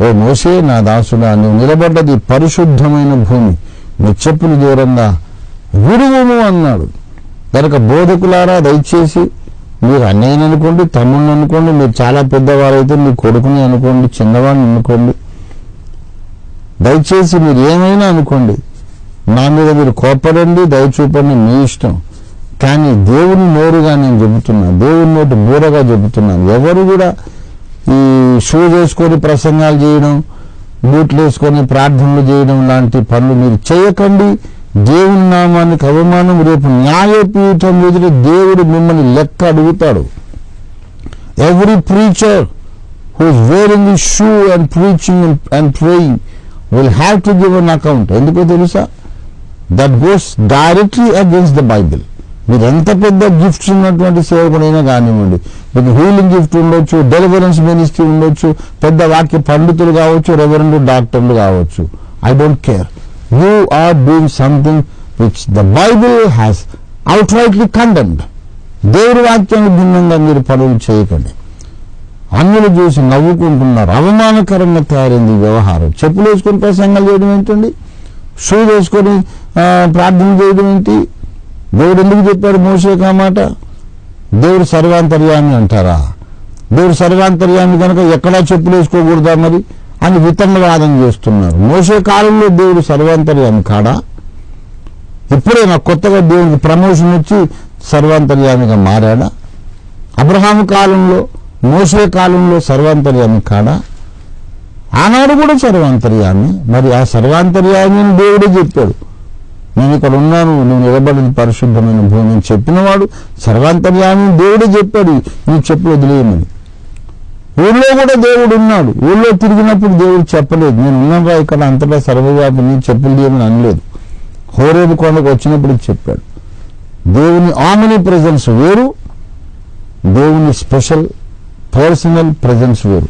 ఓ మోషే నా దాసుడా, నువ్వు నిలబడ్డది పరిశుద్ధమైన భూమి, నీ చెప్పులు దూరంగా విడువుము అన్నాడు. కనుక బోధకులారా, దయచేసి మీరు అన్నయ్యని అనుకోండి, తమ్ముడిని అనుకోండి, మీరు చాలా పెద్దవారైతే మీ కొడుకుని అనుకోండి, చిన్నవాడిని అనుకోండి, దయచేసి మీరు ఏమైనా అనుకోండి, నా మీద మీరు కోపడండి, దయ చూపండి, మీ ఇష్టం. కానీ దేవుని నోరుగా నేను చెబుతున్నాను, దేవుని నోటి బూరగా చెబుతున్నాను. ఎవరు కూడా ఈ షూ వేసుకొని ప్రసంగాలు చేయడం, బూట్లు వేసుకొని ప్రార్థనలు చేయడం లాంటి పనులు మీరు చేయకండి. దేవుని నామానికి అవమానం. రేపు న్యాయపీఠం ఎదురు దేవుడు మిమ్మల్ని లెక్క అడుగుతాడు. Every preacher who is wearing the shoe and preaching and praying will have to give an account. ఎందుకో తెలుసా? That goes directly against the Bible. మీరు ఎంత పెద్ద గిఫ్ట్స్ ఉన్నటువంటి సేవకుడైనా కానివ్వండి, మీకు హీలింగ్ గిఫ్ట్ ఉండొచ్చు, డెలివరెన్స్ మినిస్ట్రీ ఉండొచ్చు, పెద్ద వాక్య పండితులు కావచ్చు, రెవరెండ్ డాక్టర్లు కావచ్చు, I don't care. You are doing something which the Bible has outrightly condemned. దేవుడి వాక్యానికి భిన్నంగా మీరు పనులు చేయకండి. అన్యులు చూసి నవ్వుకుంటున్నారు. అవమానకరంగా తయారైంది ఈ వ్యవహారం. చెప్పులు వేసుకొని ప్రసంగాలు చేయడం ఏంటండి? షూ వేసుకొని ప్రార్థన చేయడం ఏంటి? దేవుడు ఎందుకు చెప్పాడు మోషేకి ఆ మాట? దేవుడు సర్వాంతర్యామి అంటారా? దేవుడు సర్వాంతర్యామి కనుక ఎక్కడా చెప్పులు వేసుకోకూడదా మరి అని వితండవాదం చేస్తున్నారు. మోషే కాలంలో దేవుడు సర్వాంతర్యామి కాడా? ఇప్పుడే నాకు కొత్తగా దేవుడికి ప్రమోషన్ వచ్చి సర్వాంతర్యామిగా మారాడా? అబ్రహాము కాలంలో, మోషే కాలంలో సర్వాంతర్యామి కాడా? ఆనాడు కూడా సర్వాంతర్యామి. మరి ఆ సర్వాంతర్యామి అని దేవుడే చెప్పాడు. నేను ఇక్కడ ఉన్నాను, నువ్వు నిలబడిన పరిశుద్ధమైన భూమి అని చెప్పినవాడు సర్వాంతర్యామి దేవుడే చెప్పాడు నీ చెప్పులు వదిలేయమని. ఊళ్ళో కూడా దేవుడు ఉన్నాడు. ఊళ్ళో తిరిగినప్పుడు దేవుడు చెప్పలేదు, నేను ఉన్నాను ఇక్కడ అంతటా సర్వవ్యాపిని, చెప్పులు తీయమని అనలేదు. హోరేబు కొండకు వచ్చినప్పుడు చెప్పాడు. దేవుని ఆమని ప్రెజెన్స్ వేరు, దేవుని స్పెషల్ పర్సనల్ ప్రెజెన్స్ వేరు.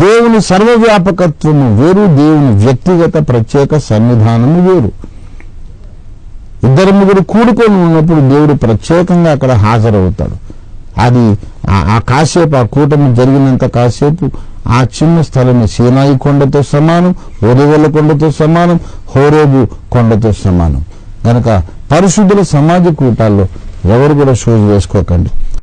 దేవుని సర్వవ్యాపకత్వము వేరు, దేవుని వ్యక్తిగత ప్రత్యేక సన్నిధానము వేరు. ఇద్దరు ముగ్గురు కూడుకొని ఉన్నప్పుడు దేవుడు ప్రత్యేకంగా అక్కడ హాజరవుతాడు. అది ఆ కాసేపు, ఆ కూటమి జరిగినంత కాసేపు ఆ చిన్న స్థలమే సీనాయి కొండతో సమానం, ఒలివల కొండతో సమానం, హోరేబు కొండతో సమానం. కనుక పరిశుద్ధుల సమాజ కూటాల్లో ఎవరు కూడా షూస్ వేసుకోకండి.